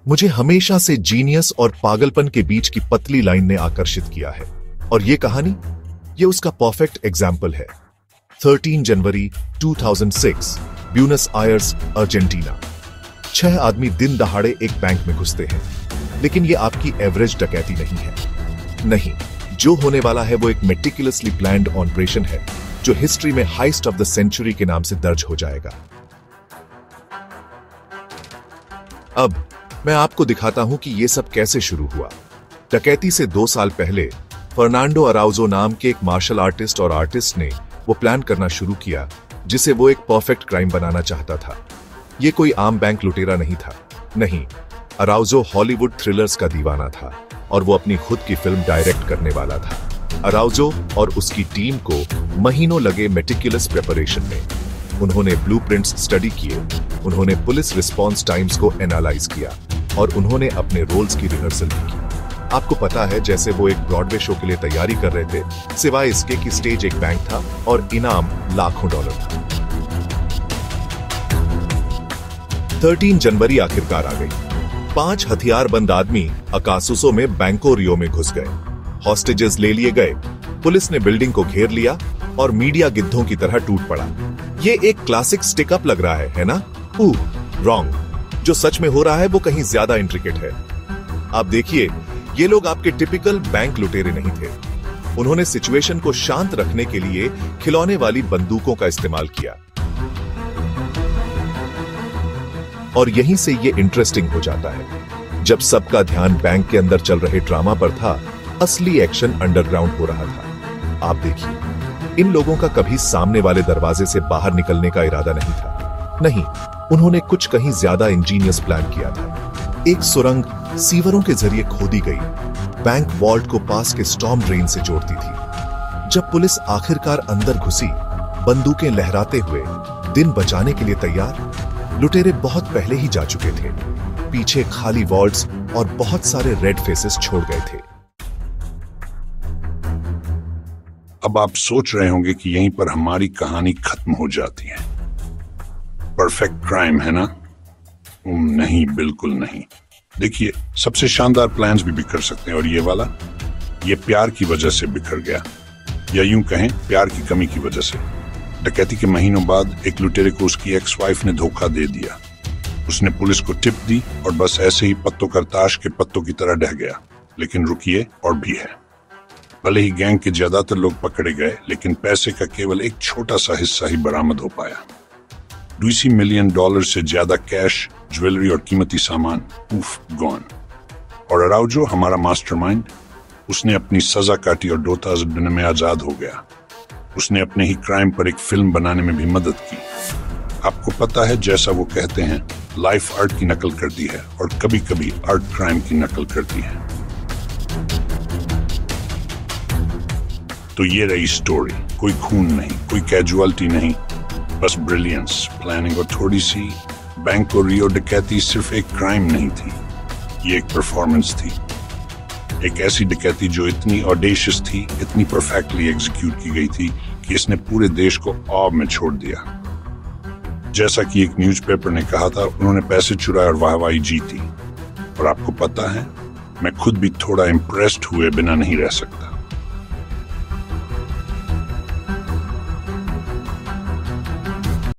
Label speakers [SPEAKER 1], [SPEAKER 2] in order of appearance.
[SPEAKER 1] मुझे हमेशा से जीनियस और पागलपन के बीच की पतली लाइन ने आकर्षित किया है, और ये कहानी, ये उसका परफेक्ट एग्जाम्पल है। 13 जनवरी 2006, ब्यूनस आयर्स, अर्जेंटीना। 6 आदमी दिन दहाड़े एक बैंक में घुसते हैं, लेकिन ये आपकी एवरेज डकैती नहीं है। नहीं, जो होने वाला है वो एक मेटिकुलसली प्लान्ड ऑपरेशन है, जो हिस्ट्री में हाइस्ट ऑफ द सेंचुरी के नाम से दर्ज हो जाएगा। अब मैं आपको दिखाता हूं कि यह सब कैसे शुरू हुआ। डकैती से 2 साल पहले फर्नांडो अराउजो नाम के एक मार्शल आर्टिस्ट और आर्टिस्ट ने वो प्लान करना शुरू किया, जिसे वो एक परफेक्ट क्राइम बनाना चाहता था। ये कोई आम बैंक लुटेरा नहीं था। नहीं, अराउजो हॉलीवुड थ्रिलर्स का दीवाना था और वो अपनी खुद की फिल्म डायरेक्ट करने वाला था। अराउजो और उसकी टीम को महीनों लगे मेटिकुलस प्रिपरेशन में। उन्होंने ब्लूप्रिंट्स स्टडी किए, उन्होंने पुलिस रिस्पॉन्स टाइम्स को एनालाइज किया और उन्होंने अपने रोल्स की रिहर्सल भी की। आपको पता है, जैसे वो एक ब्रॉडवे शो के लिए तैयारी कर रहे थे, सिवाय इसके कि स्टेज एक बैंक था और इनाम लाखों डॉलर था। 13 जनवरी आखिरकार आ गई। 5 हथियारबंद आदमी अकासुसो में बैंको रियो में घुस गए। हॉस्टेजेस ले लिए गए, पुलिस ने बिल्डिंग को घेर लिया और मीडिया गिद्धों की तरह टूट पड़ा। ये एक क्लासिक स्टिकअप लग रहा है ना? रॉन्ग। जो सच में हो रहा है वो कहीं ज्यादा इंट्रिकेट है। आप देखिए, ये लोग आपके टिपिकल बैंक लुटेरे नहीं थे। उन्होंने सिचुएशन को शांत रखने के लिए खिलौने वाली बंदूकों का इस्तेमाल किया। और यहीं से ये इंटरेस्टिंग हो जाता है। जब सबका ध्यान बैंक के अंदर चल रहे ड्रामा पर था, असली एक्शन अंडरग्राउंड हो रहा था। आप देखिए, इन लोगों का कभी सामने वाले दरवाजे से बाहर निकलने का इरादा नहीं था। नहीं, उन्होंने कुछ कहीं ज्यादा इंजीनियस प्लान किया था। एक सुरंग सीवरों के जरिए खोदी गई, बैंक वॉल्ट को पास के स्टॉर्म ड्रेन से जोड़ती थी। जब पुलिस आखिरकार अंदर घुसी, बंदूकें लहराते हुए, दिन बचाने के लिए तैयार, लुटेरे बहुत पहले ही जा चुके थे। पीछे खाली वॉल्ट्स और बहुत सारे रेड फेसेस छोड़ गए थे।
[SPEAKER 2] अब आप सोच रहे होंगे कि यहीं पर हमारी कहानी खत्म हो जाती है। परफेक्ट क्राइम, है ना? नहीं, बिल्कुल नहीं। देखिए, सबसे शानदार प्लान्स भी बिखर सकते हैं, और ये वाला, ये प्यार की वजह से बिखर गया, या यूं कहें प्यार की कमी की वजह से। डकैती के महीनों बाद एक लुटेरे को उसकी एक्स वाइफ ने धोखा दे दिया। उसने पुलिस को टिप दी और बस ऐसे ही पत्तों का ताश के पत्तों की तरह ढह गया। लेकिन रुकिए, और भी है। भले ही गैंग के ज्यादातर लोग पकड़े गए, लेकिन पैसे का केवल एक छोटा सा हिस्सा ही बरामद हो पाया। $20 मिलियन से ज्यादा कैश, ज्वेलरी और कीमती सामान, गॉन। और अराउजो, हमारा मास्टरमाइंड, उसने अपनी सजा काटी और 2000 दिन में आजाद हो गया। उसने अपने ही क्राइम पर एक फिल्म बनाने में भी मदद की। आपको पता है, जैसा वो कहते हैं, लाइफ आर्ट की नकल करती है और कभी कभी आर्ट क्राइम की नकल करती है। तो ये रही स्टोरी। कोई खून नहीं, कोई कैजुअलिटी नहीं, बस ब्रिलियंस, प्लानिंग और थोड़ी सी बैंक और रियो डकैती सिर्फ एक क्राइम नहीं थी, ये एक परफॉर्मेंस थी। एक ऐसी डकैती जो इतनी ऑडेशियस थी, इतनी परफेक्टली एग्जीक्यूट की गई थी कि इसने पूरे देश को ऑब में छोड़ दिया। जैसा कि एक न्यूज़पेपर ने कहा था, उन्होंने पैसे चुराए और वाहवाही जीती। और आपको पता है, मैं खुद भी थोड़ा इम्प्रेस्ड हुए बिना नहीं रह सकता।